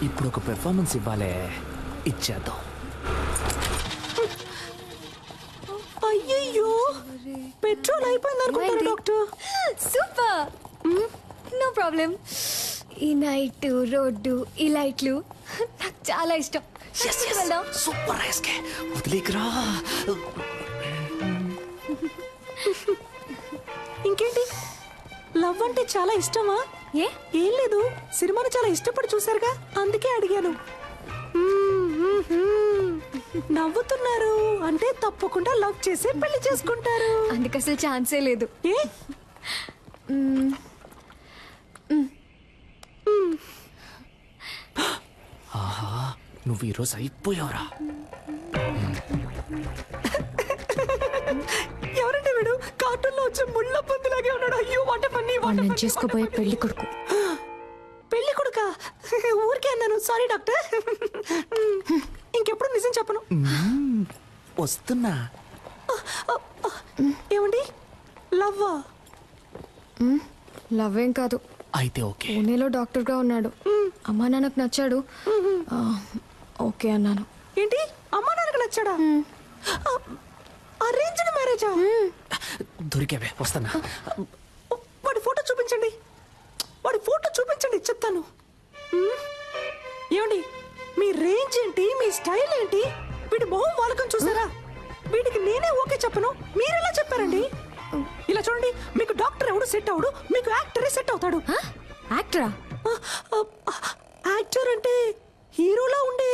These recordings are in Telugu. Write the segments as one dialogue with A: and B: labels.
A: ఇప్పుడు ఒక పెర్ఫార్మెన్స్ ఇవ్వాలే, ఇచ్చేద్దాం.
B: అయ్యయ్యో, పెట్రోల్ అయిపోయింది అనుకుంటారు డాక్టర్.
C: Super, no problem. ఈ నైట్ రోడ్డు ఈ లైట్లు నాకు చాలా ఇష్టం. వెళ్దాం.
A: సూపర్ ఎస్కే, వదిలేకరా.
B: ఇంకేంటి, లవ్ అంటే చాలా ఇష్టమా? ఏం లేదు, సినిమాను చాలా ఇష్టపడి చూసారుగా, అందుకే అడిగాను. నవ్వుతున్నారు అంటే తప్పకుండా లవ్ చేసి పెళ్లి చేసుకుంటారు.
C: అందుకు అసలు ఛాన్సే లేదు.
B: ఏ
A: ఆహా, నువ్వు ఈరోజు అయిపోయావురా.
B: ఎవరంటే వీడు? కార్టూన్ లో వచ్చే ముళ్ళ పందిలాగే ఉన్నాడు. అయ్యో వాట పని.
C: నేను చేసుకోబోయే పెళ్లి కొడుకు.
B: పెళ్లి కొడుక? ఊరికే అన్నాను, సారీ డాక్టర్. ఇంకెప్పుడు నిజం చెప్పను.
A: వస్తున్నా.
B: ఏమండి, లవ్వా?
C: లవ్ ఏం కాదు.
A: అయితే ఓకే.
C: పూణేలో డాక్టర్ గా ఉన్నాడు. అమ్మా నాన్నకు నచ్చాడు. ఓకే అన్నాను.
B: ఏంటి, అమ్మా నాన్నకు నచ్చాడా? అరేంజ్డ్ మ్యారేజా?
A: దొరికావే, వస్తున్నా.
B: వాడి ఫోటో చూపించండి, వాడి ఫోటో చూపించండి, చెప్తాను. ఏమండి, మీ రేంజ్ ఏంటి, మీ స్టైల్ ఏంటి? వీడి మొహం వాళ్ళకం చూసారా? వీడికి నేనే ఓకే చెప్పను, మీరెలా చెప్పారండి? ఇలా చూడండి, మీకు డాక్టర్ ఎవడు సెట్ అవడు, మీకు యాక్టరే సెట్ అవుతాడు.
C: యాక్టరా?
B: యాక్టర్ అంటే హీరోలా ఉండే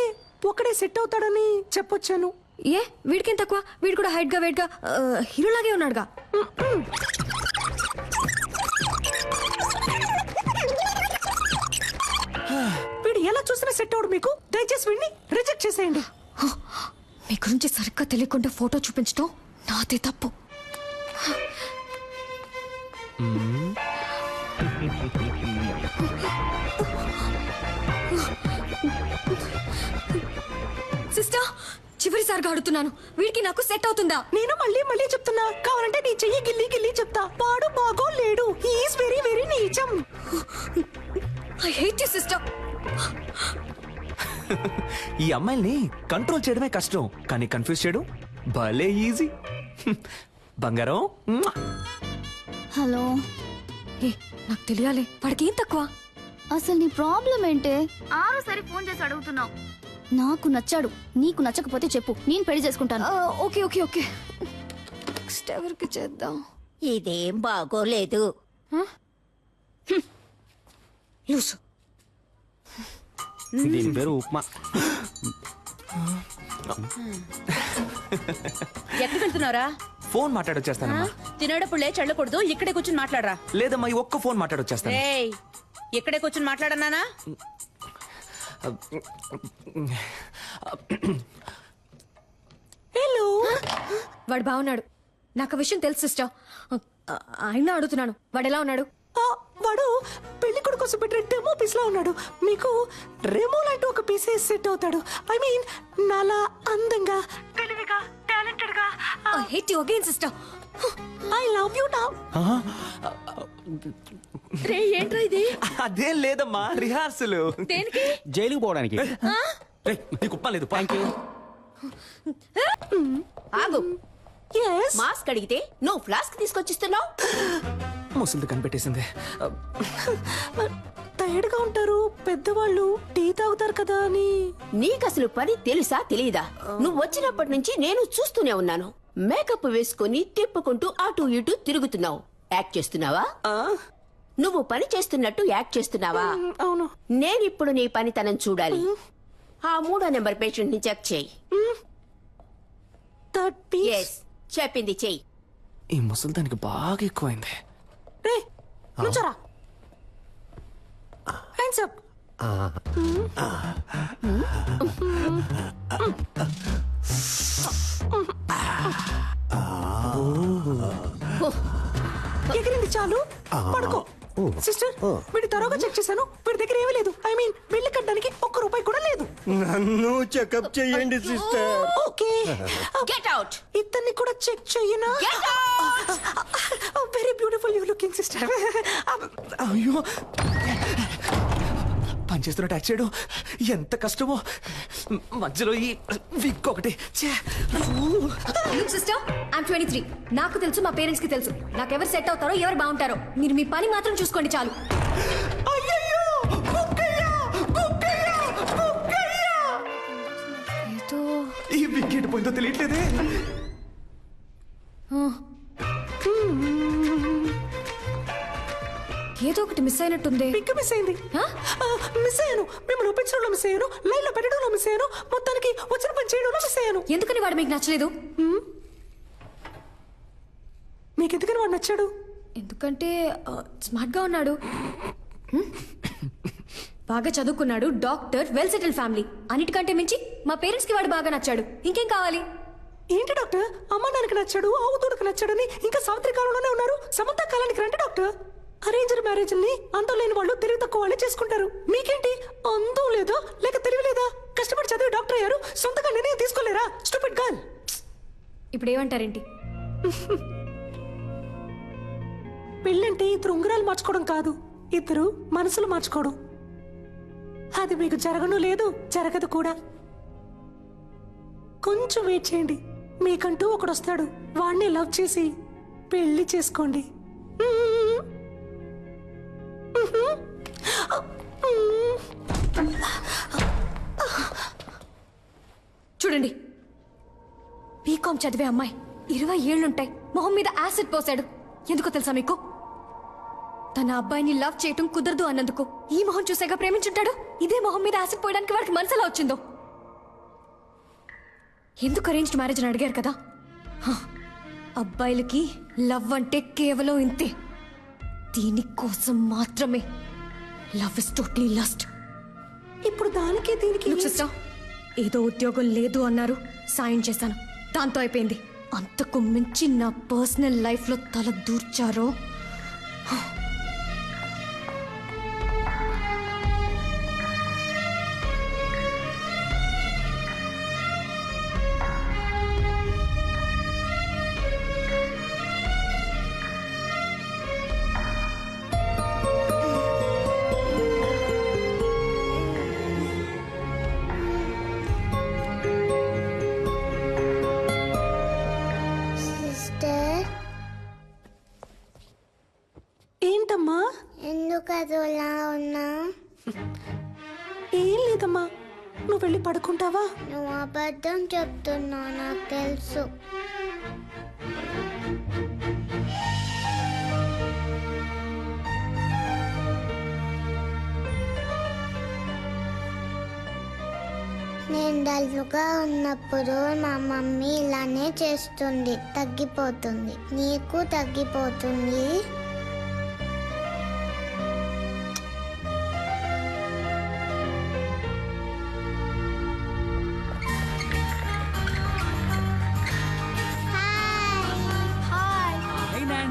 B: ఒకడే సెట్ అవుతాడని చెప్పొచ్చాను.
C: ఏ వీడికేం తక్కువ? వీడు కూడా హైట్ గా వెయిట్ గా హీరోలాగే ఉన్నాడుగా.
B: వీడు ఎలా చూసినా సెట్ అవడు మీకు. దయచేసి వీడిని రిజెక్ట్ చేసేయండి.
C: మీ గురించి సరిగ్గా తెలియకుండా ఫోటో చూపించడం నాదే తప్పు. సిస్టర్, చివరిసారిగా అడుగుతున్నాను, వీడికి నాకు సెట్ అవుతుందా?
B: నేను మళ్ళీ మళ్ళీ చెప్తున్నా, కావాలంటే నీ చెయ్యి గిల్లి గిల్లి చెప్తా. పాడు బాగో లేడు, హీఈస్ వెరీ వెరీ నీచం.
C: I hate you sister.
A: ఈ అమ్మాయిల్ని కంట్రోల్ చేయడమే కష్టం, కానీ కన్ఫ్యూజ్ చేయడం భలే ఈజీ. బంగారం.
D: హలో.
C: ఏ నాకు తెలియాలి, వాడికి ఏం తక్కువ?
D: అసలు నీ ప్రాబ్లం ఏంటే? ఆరోసారి ఫోన్ చేసి అడుగుతున్నావు. నాకు నచ్చాడు, నీకు నచ్చకపోతే చెప్పు, నేను పెళ్లి చేసుకుంటాను.
C: ఓకే ఓకే ఓకే, నెక్స్ట్ ఎవరికి చేద్దాం?
E: ఇదేం బాగోలేదు.
C: లూసు.
A: దీని పేరు ఉప్మా.
E: ఎక్కడికి వెళ్తున్నారా?
A: ఫోన్ మాట్లాడొచ్చేస్తానమ్మా.
E: తినేటప్పుడు లేచి వెళ్ళకూడదు, ఇక్కడే కూర్చుని మాట్లాడరా.
A: లేదమ్మా, ఈ ఒక్క ఫోన్ మాట్లాడొచ్చేస్తాను.
E: ఏయ్, ఇక్కడే కూర్చుని మాట్లాడన్నానా?
B: హలో.
C: వాడు బాగున్నాడు, నాకు విషయం తెలుసు సిస్టర్. ఆయన అడుగుతున్నాను, వాడు ఎలా ఉన్నాడు?
B: వాడు పెళ్లి కొడుకు కోసం పెట్టిన డెమో పీస్ లా ఉన్నాడు. మీకు రెమో లాంటి ఒక పీస్ సెట్ అవుతాడు. ఐ మీన్ నాలా అందంగా, తెలివిగా, టాలెంటెడ్ గా.
C: I hate you again sister.
B: I love you now.
E: రే, ఏంట్రా ఇది?
A: అదేం లేదమ్మా, రిహార్సల్.
E: దేనికి?
F: జైలుకి పోవడానికి.
A: నీకు ఉప్మా లేదు.
E: ఆగు.
B: yes
E: మాస్క్ అడిగితే నువ్వు ఫ్లాస్క్ తీసుకొచ్చిస్తున్నావు.
A: ముసలిది కనిపెట్టేసింది.
B: టైర్డ్ గా ఉంటారు పెద్దవాళ్ళు, టీ తాగుతారు కదా అని.
E: నీకసలు పని తెలుసా తెలీదా? నువ్వు వచ్చినప్పటి నుంచి నేను చూస్తూనే ఉన్నాను. మేకప్ వేసుకుని తిప్పుకుంటూ అటు ఇటు తిరుగుతున్నావు. యాక్ట్ చేస్తున్నావా? నువ్వు పని చేస్తున్నట్టు యాక్ట్ చేస్తున్నావా?
B: అవును.
E: నేనిప్పుడు నీ పనితనం చూడాలి. ఆ 3వ నెంబర్ పేషెంట్ ని చెక్ చేయి. ఎస్, చెప్పింది చెయ్యి.
A: ఈ ముసలి దానికి బాగా ఎక్కువైంది.
B: రే నుంచోరా. Hands up. ఎగిరింది చాలు, పడుకో. సిస్టర్, వీడి తరోగా చెక్ చేశాను, వీడి దగ్గర ఏమీ లేదు. ఐ మీన్ బిల్లు కట్టడానికి ₹1 కూడా లేదు.
F: నన్ను చెకప్ చేయండి సిస్టర్.
B: Okay,
E: get out.
B: ఇతన్ని కూడా చెక్ చెయ్యనా?
E: Get out.
B: Very beautiful you looking sister.
A: అయ్యో, పని పని చేస్తున్నట్టు యాక్ట్ చేయడం ఎంత కష్టమో. మధ్యలో ఈ విక్ ఒకటి ఛే!
C: Sister I'm 23. నాకు తెలుసు, మా పేరెంట్స్ కి తెలుసు నాకు ఎవరు సెట్ అవుతారో, ఎవరు బాగుంటారో. మీరు మీ పని మాత్రం చూసుకోండి చాలు.
B: అయ్యయ్యో! కుక్కయ్య! కుక్కయ్య! కుక్కయ్య!
C: ఏదో
A: ఈ విక్ ఎటు పోయిందో తెలియట్లేదే.
C: ఏదో ఒకటి మిస్ అయినట్టుంది.
B: పిక్ మిస్ అయింది.
C: హ?
B: మిస్ అయ్యాను. మిమ్మల్ని ఒప్పించడంలో మిస్ అయ్యాను, లైన్ లో పెట్టడంలో మిస్ అయ్యాను, మొత్తానికి వచ్చిన పని చేయడంలో మిస్ అయ్యాను.
C: ఎందుకని వాడు మీకు నచ్చలేదు?
B: మీకు ఎందుకని వాడు నచ్చాడు?
C: ఎందుకంటే స్మార్ట్ గా ఉన్నాడు, బాగా చదువుకున్నాడు, డాక్టర్, వెల్ సెటిల్ ఫ్యామిలీ. అన్నిటికంటే మించి మా పేరెంట్స్ కి వాడు బాగా నచ్చాడు. ఇంకేం కావాలి?
B: ఏంటి డాక్టర్, అమ్మ నాన్నకి నచ్చాడు, ఆవుతోడుకు నచ్చాడని ఇంకా సావిత్రి కాలంలోనే ఉన్నారు. సమంత కాలానికి రండి డాక్టర్. అరేంజ్డ్ మ్యారేజ్ని అందం లేని వాళ్ళు తెలివి తక్కువ వాళ్ళే చేసుకుంటారు. మీకేంటి అందం లేదా లేక తెలివి లేదా? కష్టపడి చదివి డాక్టర్ అయ్యారు, సొంతగా నిర్ణయం తీసుకోలేరా? Stupid girl.
C: ఇప్పుడు ఏమంటారేంటి?
B: పెళ్ళంటే ఇద్దరు ఉంగరాలు మార్చుకోవడం కాదు, ఇద్దరు మనసులు మార్చుకోవడం. అది మీకు జరగను లేదు, జరగదు కూడా. కొంచెం వెయిట్ చేయండి, మీకంటూ ఒకడు వస్తాడు. వాడిని లవ్ చేసి పెళ్లి చేసుకోండి.
C: చూడండి, బీకాం చదివే అమ్మాయి, 20 ఏళ్లుంటాయి, మొహం మీద యాసిడ్ పోసాడు. ఎందుకో తెలుసా మీకు? తన అబ్బాయిని లవ్ చేయటం కుదరదు అన్నందుకు. ఈ మొహం చూసాక ప్రేమించుంటాడు. ఇదే మొహం మీద యాసిడ్ పోయడానికి వాడికి మనసులా వచ్చిందో. ఎందుకు అరేంజ్డ్ మ్యారేజ్ అని అడిగారు కదా? అబ్బాయిలకి లవ్ అంటే కేవలం ఇంతే. దీనికోసం మాత్రమే. Love is totally lust.
B: ఇప్పుడు దానికి దీనికి
C: సిస్టర్, ఏదో ఉద్యోగం లేదు అన్నారు, సాయం చేశాను, దాంతో అయిపోయింది. అంతకు మించి నా పర్సనల్ లైఫ్ లో తల దూర్చారో.
G: సిస్టర్,
B: ఏంటమ్మా?
G: ఎందుకు అదోలా ఉన్నా?
B: ఏం లేదమ్మా, నువ్వు వెళ్ళి పడుకుంటావా?
G: నువ్వు అబద్ధం చెప్తున్నావు, నాకు తెలుసు. నేను డల్లుగా ఉన్నప్పుడు మా మమ్మీ ఇలానే చేస్తుంది, తగ్గిపోతుంది. నీకు తగ్గిపోతుంది.